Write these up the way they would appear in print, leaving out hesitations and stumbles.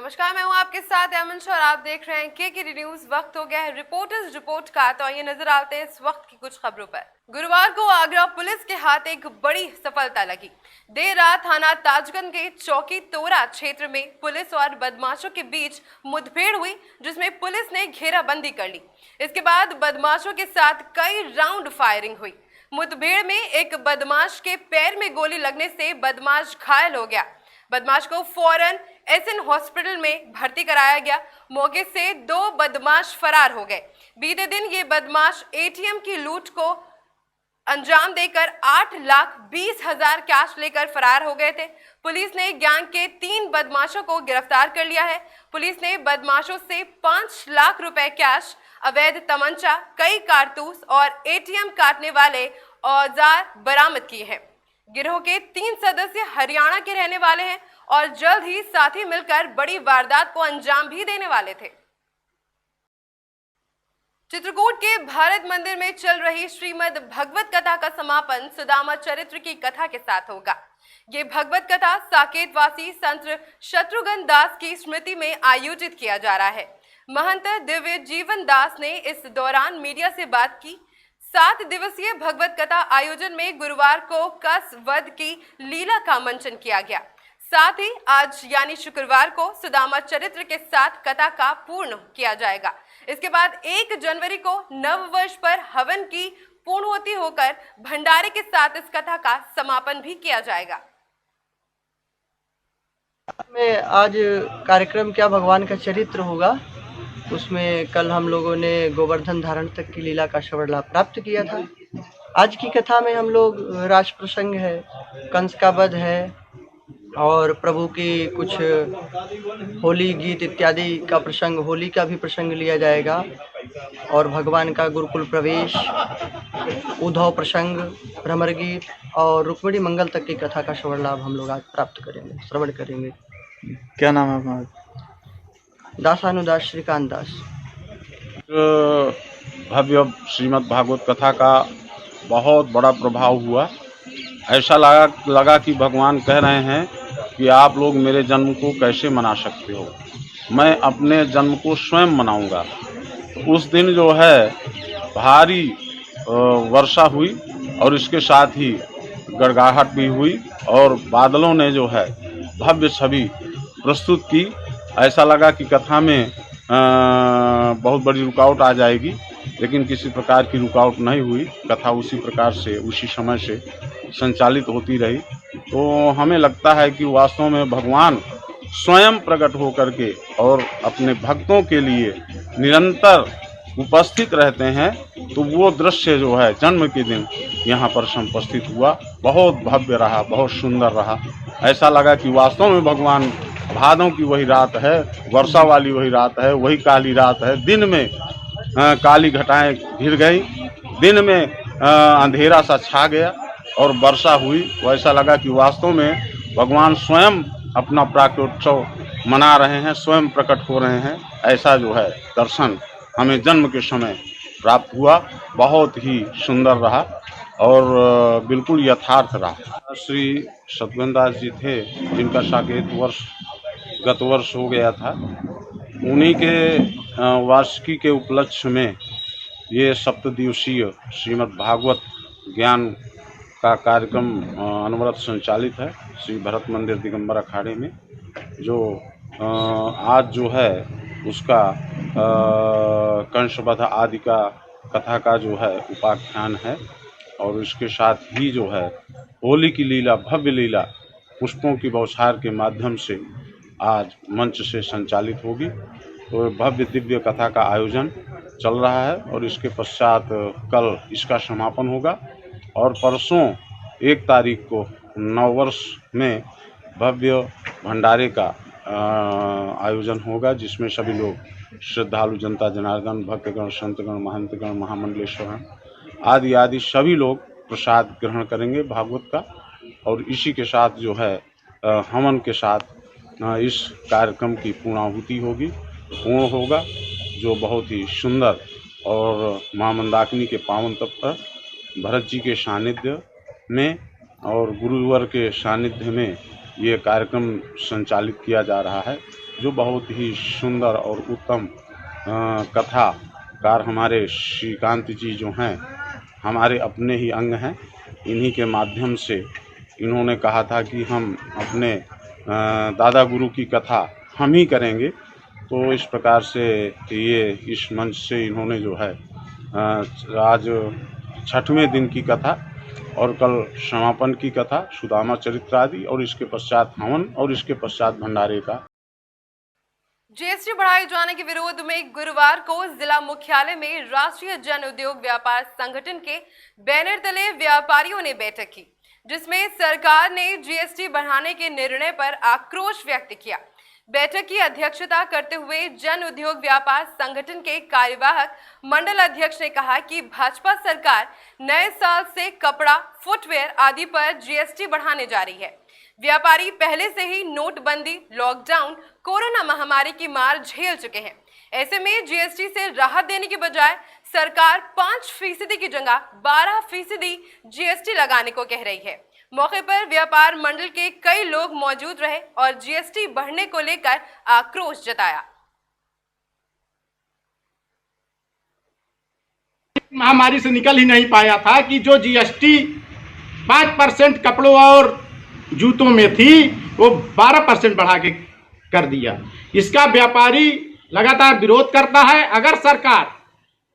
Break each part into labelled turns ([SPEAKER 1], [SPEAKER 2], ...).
[SPEAKER 1] नमस्कार, मैं हूं आपके साथ अमन शाह और आप देख रहे हैं के न्यूज। वक्त हो गया है रिपोर्टर्स रिपोर्ट का, तो आइए नजर आते हैं इस वक्त की कुछ खबरों पर। गुरुवार को आगरा पुलिस के हाथ एक बड़ी सफलता लगी। देर रात थाना ताजगंज के चौकी तोरा क्षेत्र में पुलिस और बदमाशों के बीच मुठभेड़ हुई, जिसमें पुलिस ने घेराबंदी कर ली। इसके बाद बदमाशों के साथ कई राउंड फायरिंग हुई। मुठभेड़ में एक बदमाश के पैर में गोली लगने से बदमाश घायल हो गया। बदमाश को फौरन एसएन हॉस्पिटल में भर्ती कराया गया। मौके से 2 बदमाश फरार हो गए। बीते दिन ये बदमाश एटीएम की लूट को अंजाम देकर 8,20,000 कैश लेकर फरार हो गए थे। पुलिस ने गैंग के 3 बदमाशों को गिरफ्तार कर लिया है। पुलिस ने बदमाशों से 5 लाख रुपए कैश, अवैध तमंचा, कई कारतूस और एटीएम काटने वाले औजार बरामद किए हैं। गिरोह के 3 सदस्य हरियाणा के रहने वाले हैं और जल्द ही साथी मिलकर बड़ी वारदात को अंजाम भी देने वाले थे। चित्रकूट के भारत मंदिर में चल रही श्रीमद् भगवत कथा का समापन सुदामा चरित्र की कथा के साथ होगा। ये भगवत कथा साकेतवासी संत शत्रुघ्न दास की स्मृति में आयोजित किया जा रहा है। महंत दिव्य जीवन दास ने इस दौरान मीडिया से बात की। 7 दिवसीय भगवत कथा आयोजन में गुरुवार को कस वध की लीला का मंचन किया गया। साथ ही आज यानी शुक्रवार को सुदामा चरित्र के साथ कथा का पूर्ण किया जाएगा। इसके बाद 1 जनवरी को नव वर्ष पर हवन की पूर्णोति होकर भंडारे के साथ इस कथा का समापन भी किया जाएगा।
[SPEAKER 2] में आज कार्यक्रम क्या भगवान का चरित्र होगा, उसमें कल हम लोगों ने गोवर्धन धारण तक की लीला का श्रवण लाभ प्राप्त किया था। आज की कथा में हम लोग राज प्रसंग है, कंस का वध है और प्रभु की कुछ होली गीत इत्यादि का प्रसंग, होली का भी प्रसंग लिया जाएगा और भगवान का गुरुकुल प्रवेश, उद्धव प्रसंग, भ्रमर गीत और रुक्मिणी मंगल तक की कथा का श्रवण लाभ हम लोग आज प्राप्त करेंगे, श्रवण करेंगे।
[SPEAKER 3] क्या नाम है आपका?
[SPEAKER 2] दासानुदास श्रीकांत दास।
[SPEAKER 4] भव्य श्रीमद् भागवत कथा का बहुत बड़ा प्रभाव हुआ। ऐसा लगा कि भगवान कह रहे हैं कि आप लोग मेरे जन्म को कैसे मना सकते हो, मैं अपने जन्म को स्वयं मनाऊंगा। उस दिन जो है भारी वर्षा हुई और इसके साथ ही गड़गड़ाहट भी हुई और बादलों ने जो है भव्य छवि प्रस्तुत की। ऐसा लगा कि कथा में बहुत बड़ी रुकावट आ जाएगी, लेकिन किसी प्रकार की रुकावट नहीं हुई। कथा उसी प्रकार से उसी समय से संचालित होती रही। तो हमें लगता है कि वास्तव में भगवान स्वयं प्रकट होकर के और अपने भक्तों के लिए निरंतर उपस्थित रहते हैं। तो वो दृश्य जो है जन्म के दिन यहाँ पर संपस्थित हुआ, बहुत भव्य रहा, बहुत सुंदर रहा। ऐसा लगा कि वास्तव में भगवान भादों की वही रात है, वर्षा वाली वही रात है, वही काली रात है। दिन में काली घटाएं घिर गई, दिन में अंधेरा सा छा गया और वर्षा हुई। वैसा लगा कि वास्तव में भगवान स्वयं अपना प्राकोत्सव मना रहे हैं, स्वयं प्रकट हो रहे हैं। ऐसा जो है दर्शन हमें जन्म के समय प्राप्त हुआ, बहुत ही सुंदर रहा और बिल्कुल यथार्थ रहा। श्री शत्रुघ्न दास जी थे जिनका साकेत वर्ष गत वर्ष हो गया था। उन्हीं के वार्षिकी के उपलक्ष्य में ये 7 दिवसीय श्रीमद् भागवत ज्ञान का कार्यक्रम अनवरत संचालित है श्री भरत मंदिर दिगंबर अखाड़े में। जो आज जो है उसका कंसवध आदि का कथा का जो है उपाख्यान है और इसके साथ ही जो है होली की लीला, भव्य लीला पुष्पों की बौछार के माध्यम से आज मंच से संचालित होगी। तो भव्य दिव्य कथा का आयोजन चल रहा है और इसके पश्चात कल इसका समापन होगा और परसों 1 तारीख को नववर्ष में भव्य भंडारे का आयोजन होगा, जिसमें सभी लोग श्रद्धालु जनता जनार्दन, भक्तगण, संतगण, महंतगण, महामंडलेश्वर आदि सभी लोग प्रसाद ग्रहण करेंगे भागवत का। और इसी के साथ जो है हवन के साथ इस कार्यक्रम की पूर्णाहुति होगी, पूर्ण होगा, जो बहुत ही सुंदर और माँ मंदाकिनी के पावन तप पर भरत जी के सानिध्य में और गुरुवर के सानिध्य में ये कार्यक्रम संचालित किया जा रहा है। जो बहुत ही सुंदर और उत्तम कथाकार हमारे श्रीकांत जी जो हैं, हमारे अपने ही अंग हैं। इन्हीं के माध्यम से इन्होंने कहा था कि हम अपने दादा गुरु की कथा हम ही करेंगे। तो इस प्रकार से ये इस मंच से इन्होंने जो है आज 6वें दिन की कथा और कल समापन की कथा सुदामा चरित्र आदि, और इसके पश्चात हवन और इसके पश्चात भंडारे का।
[SPEAKER 1] जीएसटी बढ़ाए जाने के विरोध में गुरुवार को जिला मुख्यालय में राष्ट्रीय जन उद्योग व्यापार संगठन के बैनर तले व्यापारियों ने बैठक की, जिसमें सरकार ने जीएसटी बढ़ाने के निर्णय पर आक्रोश व्यक्त किया। बैठक की अध्यक्षता करते हुए जन उद्योग व्यापार संगठन के कार्यवाहक मंडल अध्यक्ष ने कहा कि भाजपा सरकार नए साल से कपड़ा, फुटवेयर आदि पर जीएसटी बढ़ाने जा रही है। व्यापारी पहले से ही नोटबंदी, लॉकडाउन, कोरोना महामारी की मार झेल चुके हैं। ऐसे में जीएसटी से राहत देने के बजाय सरकार 5% की जगह 12% जीएसटी लगाने को कह रही है। मौके पर व्यापार मंडल के कई लोग मौजूद रहे और जीएसटी बढ़ने को लेकर आक्रोश जताया।
[SPEAKER 5] महामारी से निकल ही नहीं पाया था कि जो जीएसटी 5% कपड़ों और जूतों में थी वो 12% बढ़ा के कर दिया। इसका व्यापारी लगातार विरोध करता है। अगर सरकार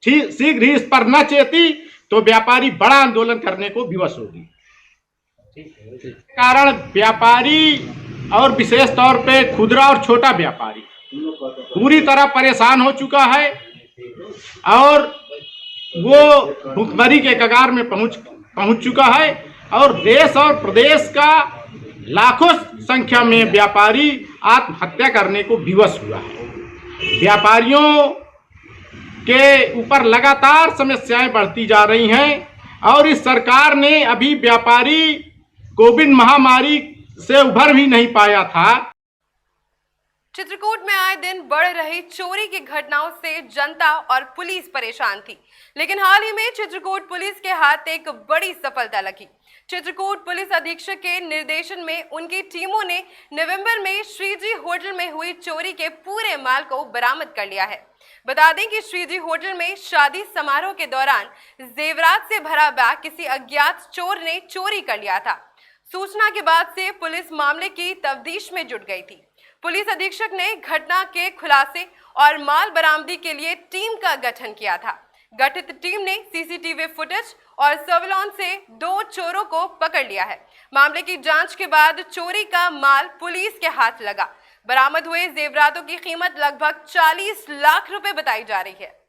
[SPEAKER 5] शीघ्र ही इस पर न चेती तो व्यापारी बड़ा आंदोलन करने को विवश होगी। कारण व्यापारी और विशेष तौर पे खुदरा और छोटा व्यापारी पूरी तरह परेशान हो चुका है और वो भुखमरी के कगार में पहुंच चुका है और देश और प्रदेश का लाखों संख्या में व्यापारी आत्महत्या करने को विवश हुआ है। व्यापारियों के ऊपर लगातार समस्याएं बढ़ती जा रही हैं और इस सरकार ने अभी व्यापारी कोविड महामारी से उभर भी नहीं पाया था।
[SPEAKER 1] चित्रकूट में आए दिन बढ़ रही चोरी की घटनाओं से जनता और पुलिस परेशान थी, लेकिन हाल ही में चित्रकूट पुलिस के हाथ एक बड़ी सफलता लगी। चित्रकूट पुलिस अधीक्षक के निर्देशन में उनकी टीमों ने नवंबर में श्रीजी होटल में हुई चोरी के पूरे माल को बरामद कर लिया है। बता दें कि श्रीजी होटल में शादी समारोह के दौरान जेवरात से भरा बैग किसी अज्ञात चोर ने चोरी कर लिया था। सूचना के बाद से पुलिस मामले की तफ्तीश में जुट गई थी। पुलिस अधीक्षक ने घटना के खुलासे और माल बरामदी के लिए टीम का गठन किया था। गठित टीम ने सीसीटीवी फुटेज और सर्विलांस से 2 चोरों को पकड़ लिया है। मामले की जांच के बाद चोरी का माल पुलिस के हाथ लगा। बरामद हुए जेवरातों की कीमत लगभग 40 लाख रुपए बताई जा रही है।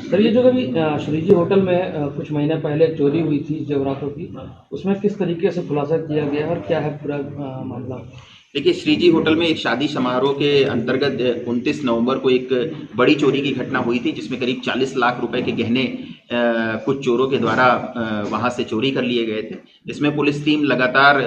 [SPEAKER 6] सर, ये जो कभी श्रीजी होटल में कुछ महीने पहले एक चोरी हुई थी जेवरातों की, उसमें किस तरीके से खुलासा किया गया और क्या है पूरा मामला?
[SPEAKER 7] देखिए, श्रीजी होटल में एक शादी समारोह के अंतर्गत 29 नवंबर को एक बड़ी चोरी की घटना हुई थी, जिसमें करीब 40 लाख रुपए के गहने कुछ चोरों के द्वारा वहां से चोरी कर लिए गए थे। इसमें पुलिस टीम लगातार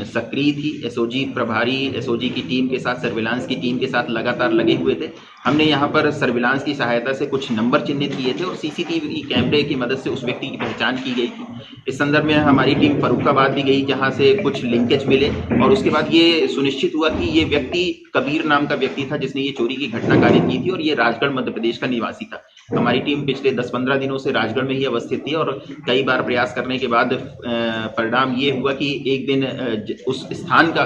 [SPEAKER 7] सक्रिय थी। एसओजी प्रभारी, एसओजी की टीम के साथ, सर्विलांस की टीम के साथ लगातार लगे हुए थे। हमने यहाँ पर सर्विलांस की सहायता से कुछ नंबर चिन्हित किए थे और सीसीटीवी कैमरे की मदद से उस व्यक्ति की पहचान की गई थी। इस संदर्भ में हमारी टीम फर्रुखाबाद भी गई, जहाँ से कुछ लिंकेज मिले और उसके बाद ये सुनिश्चित हुआ कि ये व्यक्ति कबीर नाम का व्यक्ति था जिसने ये चोरी की घटना कारित की थी और ये राजगढ़ मध्य प्रदेश का निवासी था। हमारी टीम पिछले 10-15 दिनों से राजगढ़ में ही अवस्थित थी और कई बार प्रयास करने के बाद परिणाम ये हुआ कि एक दिन उस स्थान का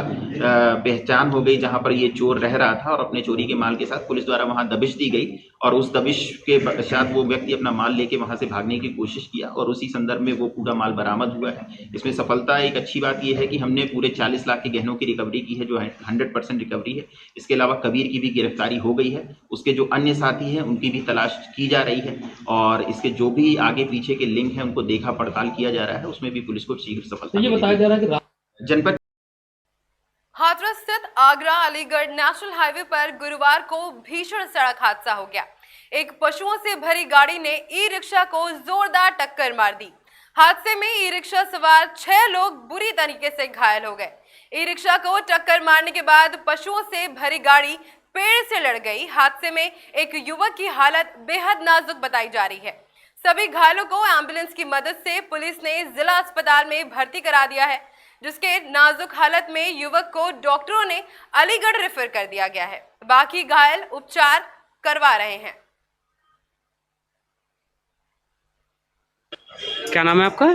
[SPEAKER 7] पहचान हो गई जहां पर ये चोर रह रहा था और अपने चोरी के माल के साथ पुलिस द्वारा वहां दबिश दी गई और उस दबिश के पश्चात वो व्यक्ति अपना माल लेके वहां से भागने की कोशिश किया और उसी संदर्भ में वो पूरा माल बरामद हुआ है। इसमें सफलता एक अच्छी बात यह है कि हमने पूरे 40 लाख के गहनों की रिकवरी की है, जो 100% रिकवरी है। इसके अलावा कबीर की भी गिरफ्तारी हो गई है। उसके जो अन्य साथी हैं उनकी भी तलाश की जा रही है और इसके जो भी आगे पीछे के लिंक हैं उनको देखा पड़ताल किया जा रहा है। उसमें भी पुलिस को शीघ्र सफलता
[SPEAKER 6] ये बताया जा रहा है कि
[SPEAKER 7] जनपद
[SPEAKER 1] हाथरस स्थित आगरा अलीगढ़ नेशनल हाईवे पर गुरुवार को भीषण सड़क हादसा हो गया। एक पशुओं से भरी गाड़ी ने ई रिक्शा को जोरदार टक्कर मार दी। हादसे में ई रिक्शा सवार 6 लोग बुरी तरीके से घायल हो गए। ई रिक्शा को टक्कर मारने के बाद पशुओं से भरी गाड़ी पेड़ से लड़ गई। हादसे में एक युवक की हालत बेहद नाजुक बताई जा रही है। सभी घायलों को एम्बुलेंस की मदद से पुलिस ने जिला अस्पताल में भर्ती करा दिया है। जिसके नाजुक हालत में युवक को डॉक्टरों ने अलीगढ़ रेफर कर दिया गया है। बाकी घायल उपचार करवा रहे हैं।
[SPEAKER 8] क्या नाम है आपका?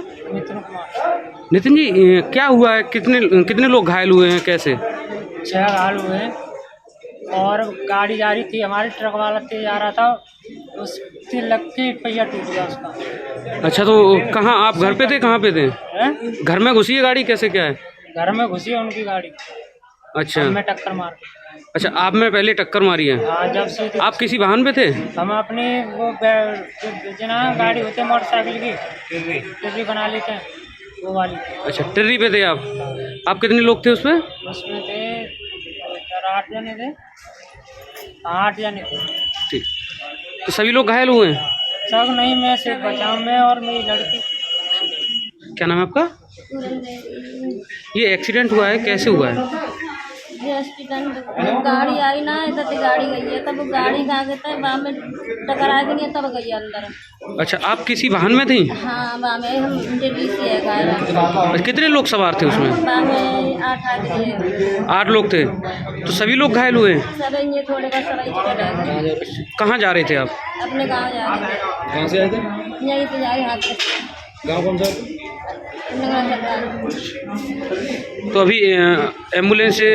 [SPEAKER 8] नितिन जी, क्या हुआ है? कितने लोग घायल हुए हैं? कैसे?
[SPEAKER 9] 6 घायल हुए हैं और गाड़ी जा रही थी, हमारे ट्रक वाला तेज जा रहा था, उससे लग के पहिया टूट गया उसका।
[SPEAKER 8] अच्छा, तो कहाँ आप घर पे थे? कहाँ पे थे? घर में घुसी है गाड़ी? कैसे क्या है?
[SPEAKER 9] घर में घुसी है उनकी गाड़ी।
[SPEAKER 8] अच्छा,
[SPEAKER 9] मैं टक्कर मार।
[SPEAKER 8] अच्छा, आप में पहले टक्कर मारी है?
[SPEAKER 9] हाँ, जब से
[SPEAKER 8] आप किसी वाहन पे थे?
[SPEAKER 9] हम अपने वो जना गाड़ी होती है मोटरसाइकिल की, टिर्री बना लेते हैं वो वाली।
[SPEAKER 8] अच्छा, टिर्री पे थे आप? आप कितने लोग थे उसमें?
[SPEAKER 9] उसमें थे 8 जने थे। 8 जने थे।
[SPEAKER 8] ठीक, तो सभी लोग घायल हुए हैं?
[SPEAKER 9] सब नहीं, मैं सिर्फ बचाऊँ, मैं और मेरी लड़की।
[SPEAKER 8] क्या नाम है आपका? ये एक्सीडेंट हुआ है, कैसे हुआ है?
[SPEAKER 10] गाड़ी आई ना, इधर से गाड़ी गई है, तब गाड़ी कहाँ गई है, वहाँ में टक्कर आ गई है, तब गई अंदर।
[SPEAKER 8] अच्छा, आप किसी वाहन में थी?
[SPEAKER 10] हाँ, वहाँ में हम दिल्ली से है गाड़ी।
[SPEAKER 8] कितने लोग सवार थे उसमें?
[SPEAKER 10] वहाँ में 8 आदमी है।
[SPEAKER 8] 8 लोग थे, तो सभी लोग घायल हुए?
[SPEAKER 10] सब ये थोड़े का सवाई चले गए।
[SPEAKER 8] कहाँ जा रहे थे आप?
[SPEAKER 10] अपने गाँव जा रहे थे।
[SPEAKER 8] कहाँ से आए थे?
[SPEAKER 10] यहीं से जा रहे हाथ से।
[SPEAKER 8] गाँव कौन सा?
[SPEAKER 10] सरकार।
[SPEAKER 8] तो अभी एम्बुलेंस से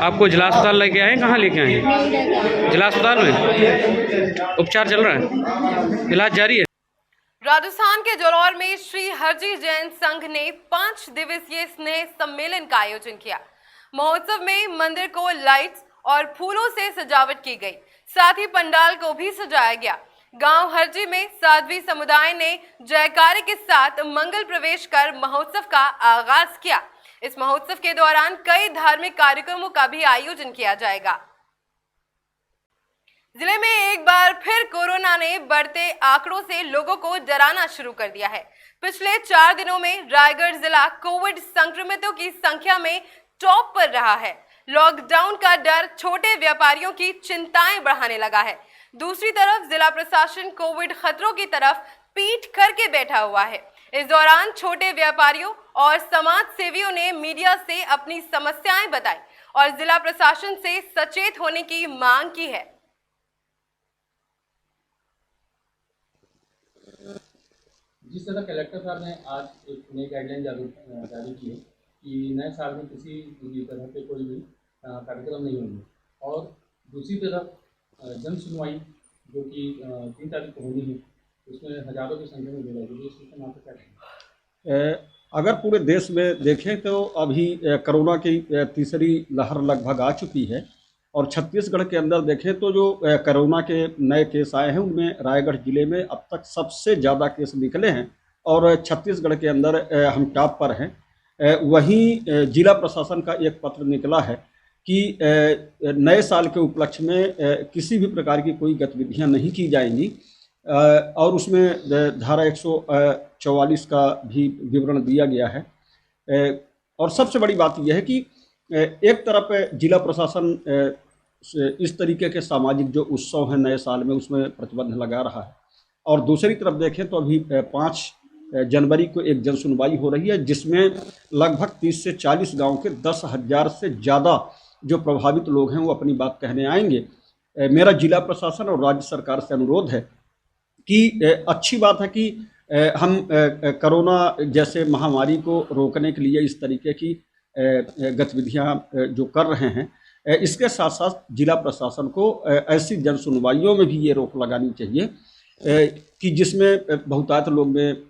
[SPEAKER 8] आपको जिला अस्पताल लेके आए? कहाँ लेके आए हैं? जिला अस्पताल में उपचार चल रहा है, इलाज जारी है।
[SPEAKER 1] राजस्थान के जालौर में श्री हरजी जैन संघ ने 5 दिवसीय स्नेह सम्मेलन का आयोजन किया। महोत्सव में मंदिर को लाइट्स और फूलों से सजावट की गई, साथ ही पंडाल को भी सजाया गया। गांव हरजी में साध्वी समुदाय ने जयकारे के साथ मंगल प्रवेश कर महोत्सव का आगाज किया। इस महोत्सव के दौरान कई धार्मिक कार्यक्रमों का भी आयोजन किया जाएगा। जिले में एक बार फिर कोरोना ने बढ़ते आंकड़ों से लोगों को डराना शुरू कर दिया है। पिछले 4 दिनों में रायगढ़ जिला कोविड संक्रमितों की संख्या में टॉप पर रहा है। लॉकडाउन का डर छोटे व्यापारियों की चिंताएं बढ़ाने लगा है। दूसरी तरफ जिला प्रशासन कोविड खतरों की तरफ पीठ करके बैठा हुआ है। इस दौरान छोटे व्यापारियों और समाज सेवियों ने मीडिया से अपनी समस्याएं बताई और जिला प्रशासन से सचेत होने की मांग की है।
[SPEAKER 11] जिस तरह कलेक्टर साहब ने आज एक नई गाइडलाइन जारी की है कि नए साल में किसी भी तरह के कोई भी कार्यक्रम नहीं होंगे, और दूसरी तरफ जन सुनवाई जो कि 3 तारीख को होनी है, उसमें हजारों की संख्या में जुड़ा है। इस विषय में आपको क्या कहना है?
[SPEAKER 12] अगर पूरे देश में देखें तो अभी कोरोना की तीसरी लहर लगभग आ चुकी है, और छत्तीसगढ़ के अंदर देखें तो जो कोरोना के नए केस आए हैं उनमें रायगढ़ जिले में अब तक सबसे ज़्यादा केस निकले हैं और छत्तीसगढ़ के अंदर हम टॉप पर हैं। वहीं जिला प्रशासन का एक पत्र निकला है कि नए साल के उपलक्ष्य में किसी भी प्रकार की कोई गतिविधियां नहीं की जाएंगी, और उसमें धारा 144 का भी विवरण दिया गया है। और सबसे बड़ी बात यह है कि एक तरफ जिला प्रशासन इस तरीके के सामाजिक जो उत्सव हैं नए साल में उसमें प्रतिबंध लगा रहा है, और दूसरी तरफ देखें तो अभी 5 जनवरी को एक जन सुनवाई हो रही है जिसमें लगभग 30 से 40 गाँव के 10,000 से ज़्यादा जो प्रभावित लोग हैं वो अपनी बात कहने आएंगे। मेरा जिला प्रशासन और राज्य सरकार से अनुरोध है कि अच्छी बात है कि हम कोरोना जैसे महामारी को रोकने के लिए इस तरीके की गतिविधियां जो कर रहे हैं, इसके साथ साथ जिला प्रशासन को ऐसी जन सुनवाइयों में भी ये रोक लगानी चाहिए कि जिसमें बहुतायत लोग में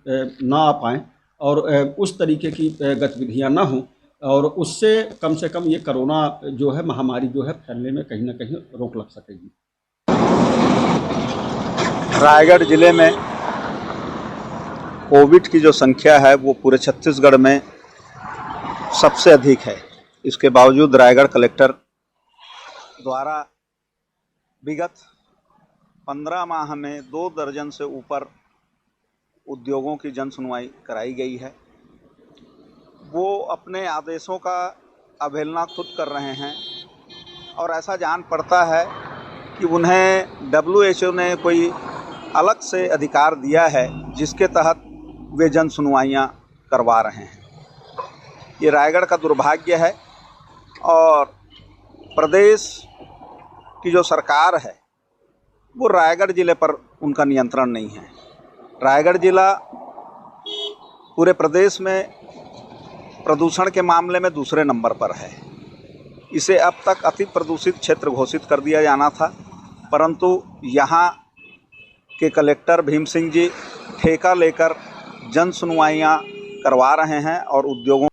[SPEAKER 12] ना आ पाएँ और उस तरीके की गतिविधियां ना हों, और उससे कम से कम ये कोरोना जो है महामारी जो है फैलने में कहीं ना कहीं रोक लग सकेगी।
[SPEAKER 3] रायगढ़ जिले में कोविड की जो संख्या है वो पूरे छत्तीसगढ़ में सबसे अधिक है। इसके बावजूद रायगढ़ कलेक्टर द्वारा विगत 15 माह में 2 दर्जन से ऊपर उद्योगों की जन सुनवाई कराई गई है। वो अपने आदेशों का अवहेलना खुद कर रहे हैं, और ऐसा जान पड़ता है कि उन्हें WHO ने कोई अलग से अधिकार दिया है जिसके तहत वे जन सुनवाइयाँ करवा रहे हैं। ये रायगढ़ का दुर्भाग्य है और प्रदेश की जो सरकार है वो रायगढ़ ज़िले पर उनका नियंत्रण नहीं है। रायगढ़ ज़िला पूरे प्रदेश में प्रदूषण के मामले में दूसरे नंबर पर है। इसे अब तक अति प्रदूषित क्षेत्र घोषित कर दिया जाना था, परंतु यहाँ के कलेक्टर भीम सिंह जी ठेका लेकर जन सुनवाइयाँ करवा रहे हैं और उद्योगों।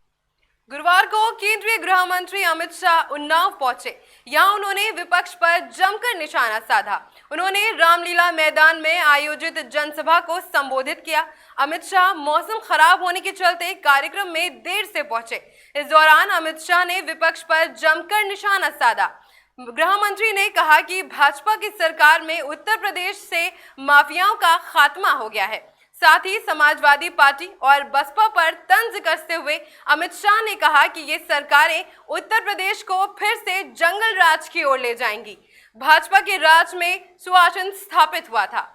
[SPEAKER 1] गुरुवार को केंद्रीय गृह मंत्री अमित शाह उन्नाव पहुंचे। यहां उन्होंने विपक्ष पर जमकर निशाना साधा। उन्होंने रामलीला मैदान में आयोजित जनसभा को संबोधित किया। अमित शाह मौसम खराब होने के चलते कार्यक्रम में देर से पहुंचे। इस दौरान अमित शाह ने विपक्ष पर जमकर निशाना साधा। गृह मंत्री ने कहा कि भाजपा की सरकार में उत्तर प्रदेश से माफियाओं का खात्मा हो गया है। साथ ही समाजवादी पार्टी और बसपा पर तंज कसते हुए अमित शाह ने कहा कि ये सरकारें उत्तर प्रदेश को फिर से जंगल राज की ओर ले जाएंगी। भाजपा के राज में सुशासन स्थापित हुआ था।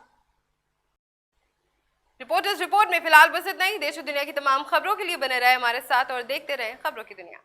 [SPEAKER 1] रिपोर्टर्स रिपोर्ट में फिलहाल बस इतना ही। देश और दुनिया की तमाम खबरों के लिए बने रहे हमारे साथ और देखते रहे खबरों की दुनिया।